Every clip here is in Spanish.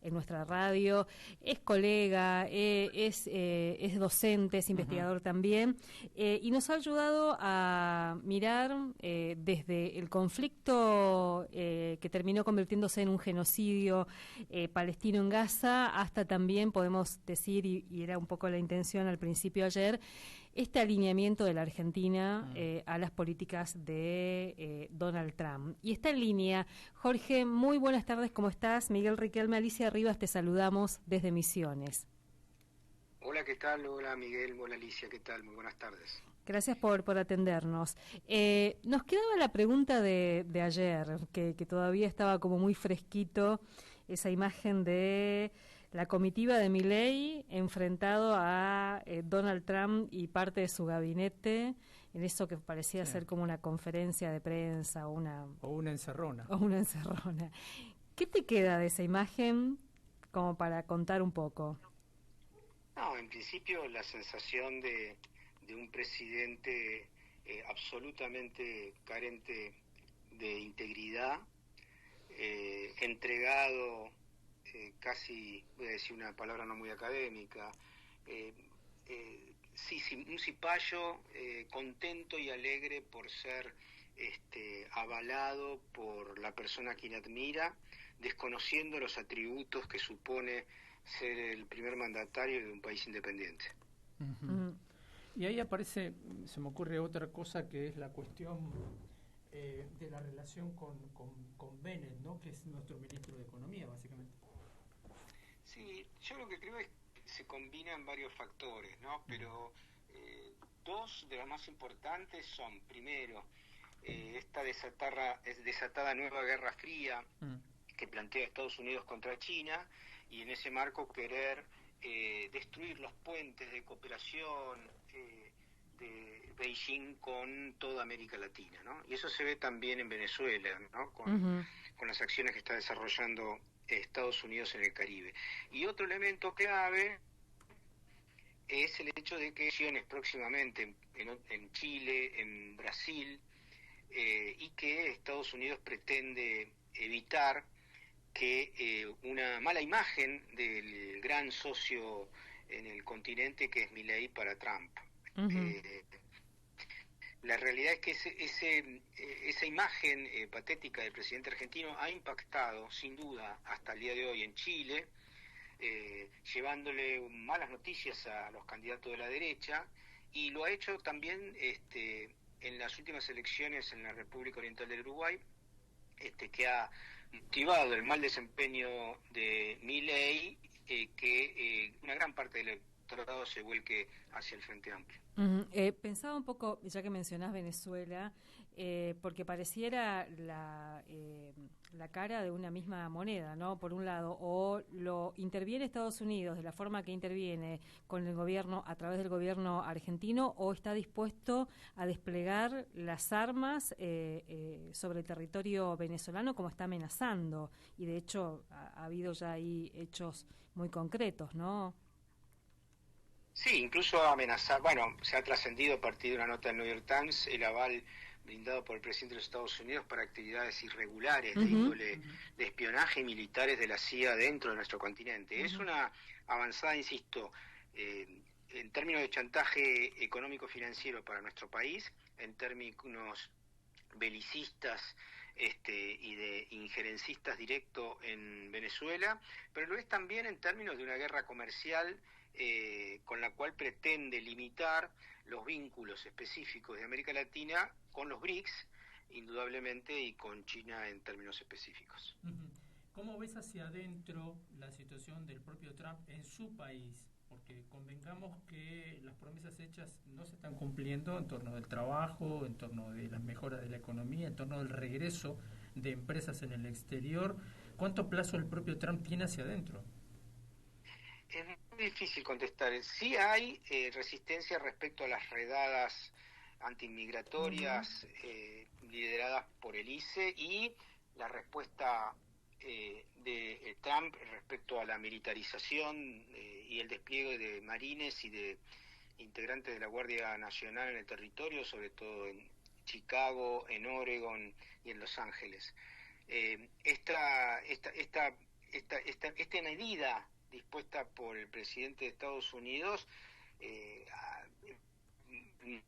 en nuestra radio, es colega, es docente, es investigador también, y nos ha ayudado a mirar desde el conflicto que terminó convirtiéndose en un genocidio palestino en Gaza, hasta también podemos decir, y era un poco la intención al principio ayer, este alineamiento de la Argentina a las políticas de Donald Trump. Y está en línea. Jorge, muy buenas tardes, ¿cómo estás? Miguel Riquelme, Alicia Rivas, te saludamos desde Misiones. Hola, ¿qué tal? Hola, Miguel. Hola, Alicia, ¿qué tal? Muy buenas tardes. Gracias por atendernos. Nos quedaba la pregunta de ayer, que todavía estaba como muy fresquito, esa imagen de la comitiva de Milei enfrentado a Donald Trump y parte de su gabinete, en eso que parecía ser como una conferencia de prensa o una encerrona. O una encerrona. ¿Qué te queda de esa imagen como para contar un poco? No, en principio la sensación de un presidente absolutamente carente de integridad, entregado, casi, voy a decir una palabra no muy académica, un cipayo contento y alegre por ser avalado por la persona a quien admira, desconociendo los atributos que supone ser el primer mandatario de un país independiente. Y ahí aparece, se me ocurre otra cosa, que es la cuestión de la relación con Bennett, ¿no? Que es nuestro ministro de Economía, básicamente. Sí, yo lo que creo es que se combinan varios factores, ¿no? Pero dos de los más importantes son, primero, esta desatada nueva guerra fría que plantea Estados Unidos contra China, y en ese marco querer destruir los puentes de cooperación de Beijing con toda América Latina, ¿no? Y eso se ve también en Venezuela, ¿no? Con las acciones que está desarrollando Estados Unidos en el Caribe. Y otro elemento clave es el hecho de que elecciones próximamente en Chile, en Brasil, y que Estados Unidos pretende evitar que una mala imagen del gran socio en el continente que es Milei para Trump. La realidad es que esa imagen patética del presidente argentino ha impactado sin duda hasta el día de hoy en Chile, llevándole malas noticias a los candidatos de la derecha, y lo ha hecho también en las últimas elecciones en la República Oriental del Uruguay, que ha motivado el mal desempeño de Milei, que una gran parte del electorado se vuelque hacia el Frente Amplio. Pensaba un poco, ya que mencionás Venezuela, porque pareciera la cara de una misma moneda, ¿no? Por un lado, o lo interviene Estados Unidos de la forma que interviene con el gobierno, a través del gobierno argentino, o está dispuesto a desplegar las armas sobre el territorio venezolano, como está amenazando, y de hecho ha habido ya ahí hechos muy concretos, ¿no? Sí, incluso amenazar, se ha trascendido a partir de una nota del New York Times el aval brindado por el presidente de los Estados Unidos para actividades irregulares de índole de espionaje y militares de la CIA dentro de nuestro continente. Es una avanzada, insisto, en términos de chantaje económico-financiero para nuestro país, en términos belicistas y de injerencistas directo en Venezuela, pero lo es también en términos de una guerra comercial con la cual pretende limitar los vínculos específicos de América Latina con los BRICS, indudablemente, y con China en términos específicos. ¿Cómo ves hacia adentro la situación del propio Trump en su país? Porque convengamos que las promesas hechas no se están cumpliendo en torno del trabajo, en torno de las mejoras de la economía, en torno del regreso de empresas en el exterior. ¿Cuánto plazo el propio Trump tiene hacia adentro? Es muy difícil contestar. Sí hay resistencia respecto a las redadas antiinmigratorias lideradas por el ICE, y la respuesta de Trump respecto a la militarización y el despliegue de marines y de integrantes de la Guardia Nacional en el territorio, sobre todo en Chicago, en Oregon y en Los Ángeles. Esta esta medida dispuesta por el presidente de Estados Unidos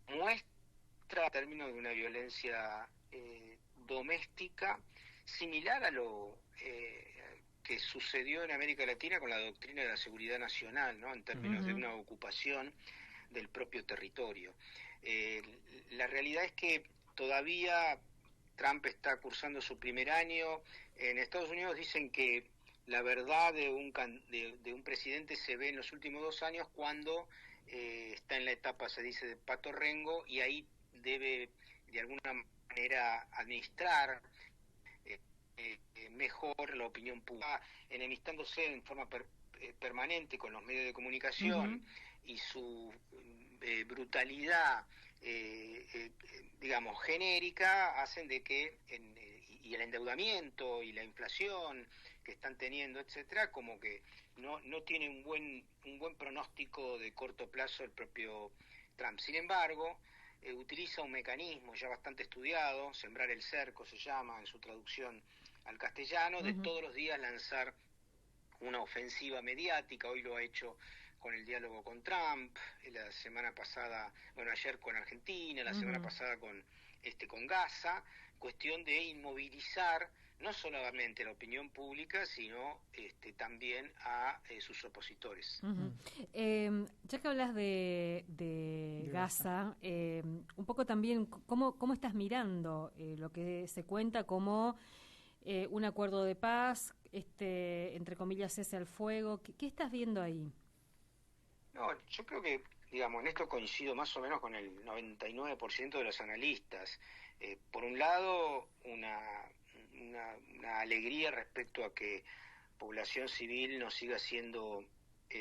muestra en términos de una violencia doméstica similar a lo que sucedió en América Latina con la doctrina de la seguridad nacional, ¿no? En términos de una ocupación del propio territorio. La realidad es que todavía Trump está cursando su primer año. En Estados Unidos dicen que la verdad de un presidente se ve en los últimos 2 años cuando está en la etapa, se dice, de pato rengo, y ahí debe de alguna manera administrar mejor la opinión pública, enemistándose en forma permanente con los medios de comunicación y su brutalidad, digamos, genérica, hacen de que, y el endeudamiento y la inflación que están teniendo, etcétera, como que no tiene un buen pronóstico de corto plazo el propio Trump. Sin embargo, utiliza un mecanismo ya bastante estudiado, sembrar el cerco se llama en su traducción al castellano, de todos los días lanzar una ofensiva mediática. Hoy lo ha hecho con el diálogo con Trump, la semana pasada, ayer con Argentina, la semana pasada con Gaza, cuestión de inmovilizar no solamente la opinión pública, sino también a sus opositores. Ya que hablas de Gaza, un poco también, ¿cómo estás mirando lo que se cuenta como un acuerdo de paz, entre comillas, cese al fuego? ¿Qué estás viendo ahí? No, yo creo que, digamos, en esto coincido más o menos con el 99% de los analistas. Por un lado, una alegría respecto a que población civil no siga siendo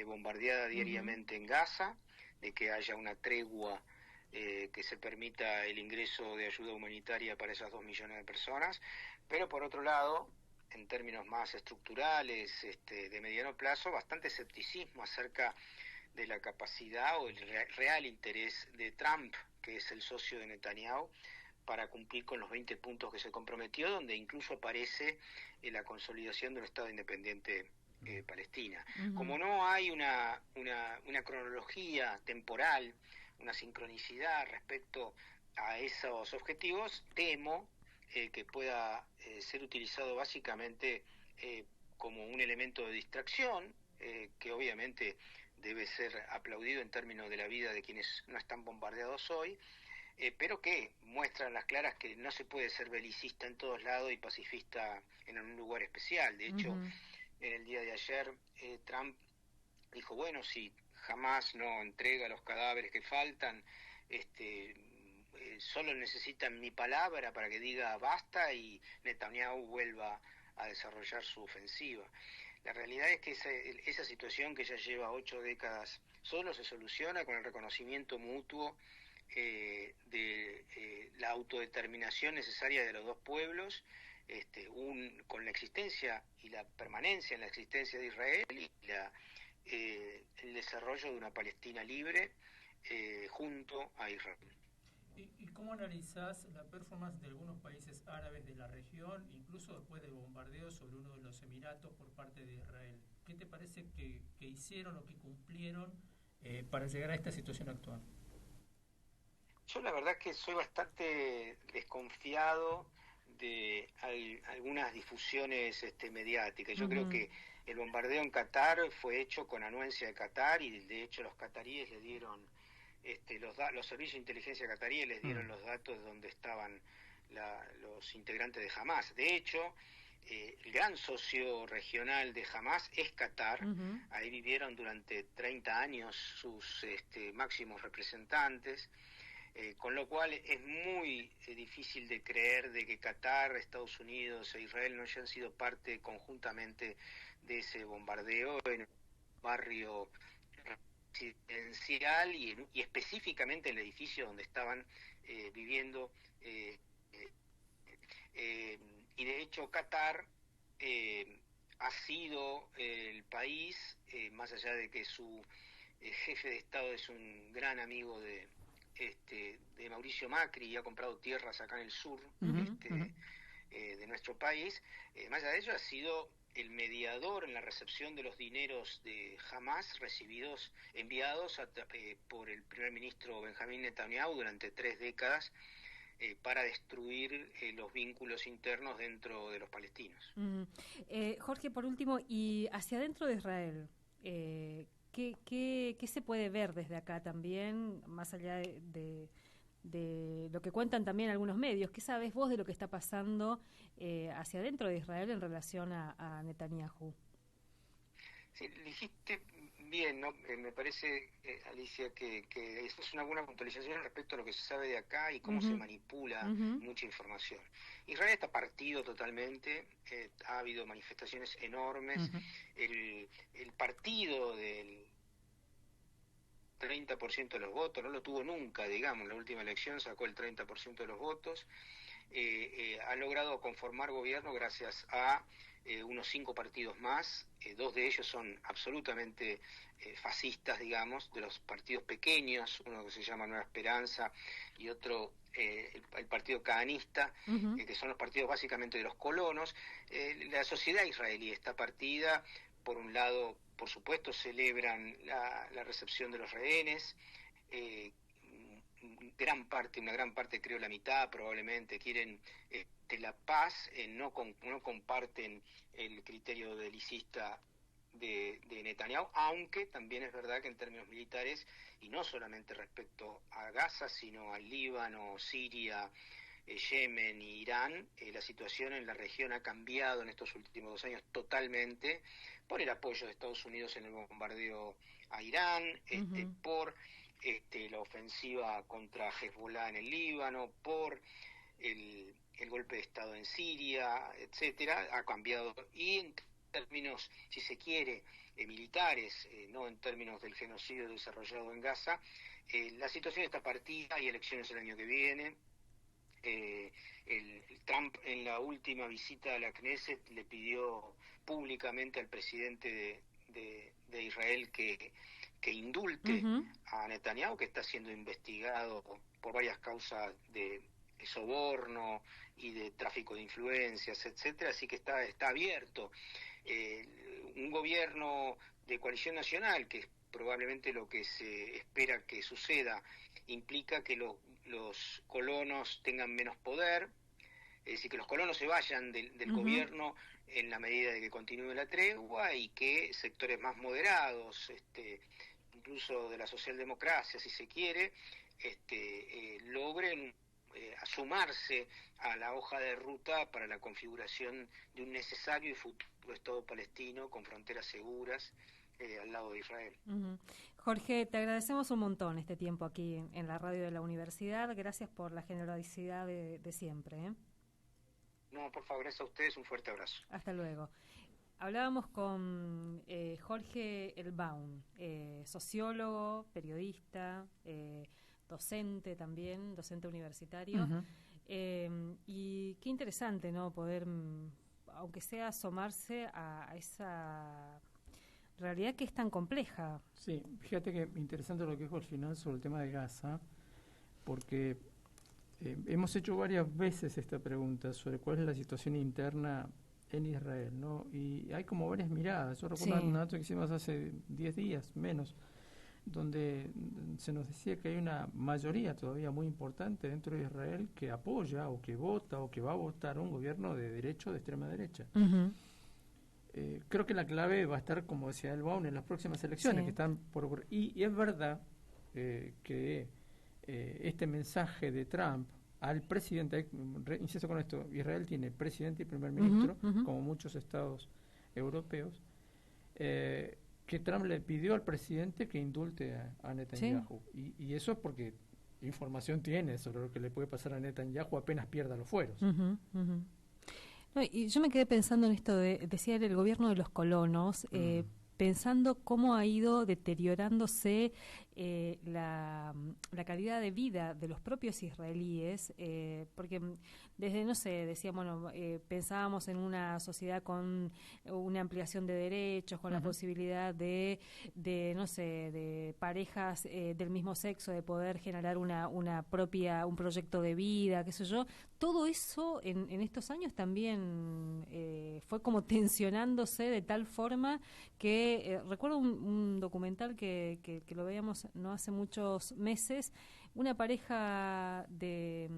bombardeada diariamente en Gaza, de que haya una tregua que se permita el ingreso de ayuda humanitaria para esas 2 millones de personas, pero por otro lado, en términos más estructurales, de mediano plazo, bastante escepticismo acerca de la capacidad o el real interés de Trump, que es el socio de Netanyahu, para cumplir con los 20 puntos que se comprometió, donde incluso aparece la consolidación de un Estado independiente Palestina. Como no hay una cronología temporal, una sincronicidad respecto a esos objetivos, temo que pueda ser utilizado básicamente como un elemento de distracción, que obviamente debe ser aplaudido en términos de la vida de quienes no están bombardeados hoy, pero que muestran las claras que no se puede ser belicista en todos lados y pacifista en un lugar especial. De hecho, en el día de ayer Trump dijo, bueno, si Hamás no entrega los cadáveres que faltan, solo necesitan mi palabra para que diga basta y Netanyahu vuelva a desarrollar su ofensiva. La realidad es que esa situación, que ya lleva 8 décadas, solo se soluciona con el reconocimiento mutuo de la autodeterminación necesaria de los dos pueblos, con la existencia y la permanencia en la existencia de Israel y el desarrollo de una Palestina libre junto a Israel. ¿Y cómo analizás la performance de algunos países árabes de la región, incluso después del bombardeo sobre uno de los Emiratos por parte de Israel? ¿Qué te parece que hicieron o que cumplieron para llegar a esta situación actual? Yo la verdad que soy bastante desconfiado de algunas difusiones mediáticas. Yo creo que el bombardeo en Qatar fue hecho con anuencia de Qatar, y de hecho los cataríes le dieron, los servicios de inteligencia cataríes les dieron los datos de donde estaban los integrantes de Hamás. De hecho, el gran socio regional de Hamás es Qatar. Ahí vivieron durante 30 años sus máximos representantes. Con lo cual es muy difícil de creer de que Qatar, Estados Unidos e Israel no hayan sido parte conjuntamente de ese bombardeo en un barrio residencial y específicamente el edificio donde estaban viviendo. Y de hecho Qatar ha sido el país, más allá de que su jefe de Estado es un gran amigo de Mauricio Macri y ha comprado tierras acá en el sur de nuestro país, más allá de ello ha sido el mediador en la recepción de los dineros de Hamas enviados por el primer ministro Benjamín Netanyahu durante 3 décadas para destruir los vínculos internos dentro de los palestinos. Jorge, por último, y hacia adentro de Israel, ¿qué se puede ver desde acá también, más allá de lo que cuentan también algunos medios? ¿Qué sabes vos de lo que está pasando hacia adentro de Israel en relación a Netanyahu? Sí, dijiste bien, ¿no? Me parece, Alicia, que esto es una buena puntualización respecto a lo que se sabe de acá y cómo se manipula mucha información. Israel está partido totalmente, ha habido manifestaciones enormes, el partido del 30% de los votos, no lo tuvo nunca, digamos, la última elección sacó el 30% de los votos, ha logrado conformar gobierno gracias a unos 5 partidos más, 2 de ellos son absolutamente fascistas, digamos, de los partidos pequeños, uno que se llama Nueva Esperanza y otro el partido caanista, que son los partidos básicamente de los colonos. La sociedad israelí está partida, por un lado, por supuesto, celebran la recepción de los rehenes, una gran parte, creo la mitad probablemente, quieren la paz, no comparten el criterio belicista de Netanyahu, aunque también es verdad que en términos militares, y no solamente respecto a Gaza, sino al Líbano, Siria, Yemen y Irán, la situación en la región ha cambiado en estos últimos 2 años totalmente por el apoyo de Estados Unidos en el bombardeo a Irán, por la ofensiva contra Hezbollah en el Líbano, por el golpe de Estado en Siria, etcétera, ha cambiado. Y en términos, si se quiere, militares, no en términos del genocidio desarrollado en Gaza, la situación está partida, hay elecciones el año que viene. Trump en la última visita a la Knesset le pidió públicamente al presidente de Israel que indulte a Netanyahu, que está siendo investigado por varias causas de soborno y de tráfico de influencias, etcétera, así que está abierto. Un gobierno de coalición nacional, que es probablemente lo que se espera que suceda, implica que los colonos tengan menos poder, es decir, que los colonos se vayan del gobierno en la medida de que continúe la tregua y que sectores más moderados, incluso de la socialdemocracia, si se quiere, logren sumarse a la hoja de ruta para la configuración de un necesario y futuro Estado palestino con fronteras seguras al lado de Israel. Jorge, te agradecemos un montón este tiempo aquí en la radio de la universidad. Gracias por la generosidad de siempre. No, por favor, gracias a ustedes, un fuerte abrazo. Hasta luego. Hablábamos con Jorge Elbaum, sociólogo, periodista, docente también, docente universitario. Y qué interesante, ¿no? Poder, aunque sea asomarse a esa realidad que es tan compleja. Sí, fíjate que interesante lo que dijo al final sobre el tema de Gaza, porque hemos hecho varias veces esta pregunta sobre cuál es la situación interna en Israel, ¿no? Y hay como varias miradas. Yo recuerdo un dato que hicimos hace 10 días, menos, donde se nos decía que hay una mayoría todavía muy importante dentro de Israel que apoya o que vota o que va a votar un gobierno de derecha o de extrema derecha. Creo que la clave va a estar, como decía Elbaum, en las próximas elecciones que están por ocurrir. Y es verdad que este mensaje de Trump al presidente, insisto con esto, Israel tiene presidente y primer ministro, como muchos estados europeos, que Trump le pidió al presidente que indulte a Netanyahu. Y eso es porque información tiene sobre lo que le puede pasar a Netanyahu apenas pierda los fueros. No, y yo me quedé pensando en esto decía el gobierno de los colonos, pensando cómo ha ido deteriorándose la calidad de vida de los propios israelíes, porque desde, no sé, decíamos, bueno, pensábamos en una sociedad con una ampliación de derechos, con la posibilidad de, no sé, de parejas del mismo sexo, de poder generar un proyecto de vida, qué sé yo. Todo eso en estos años también fue como tensionándose de tal forma que recuerdo un documental que lo veíamos no hace muchos meses, una pareja de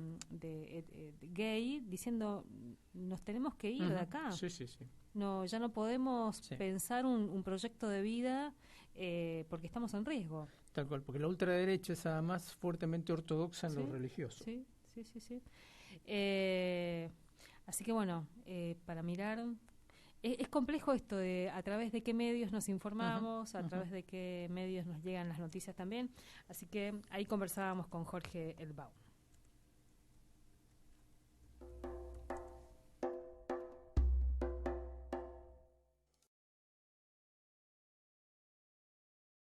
gay diciendo nos tenemos que ir de acá. Sí, sí, sí. No, ya no podemos pensar un proyecto de vida porque estamos en riesgo. Tal cual, porque la ultraderecha es además fuertemente ortodoxa en lo religioso. Sí. Así que bueno, para mirar, es complejo esto de a través de qué medios nos informamos, a través de qué medios nos llegan las noticias también. Así que ahí conversábamos con Jorge Elbaum.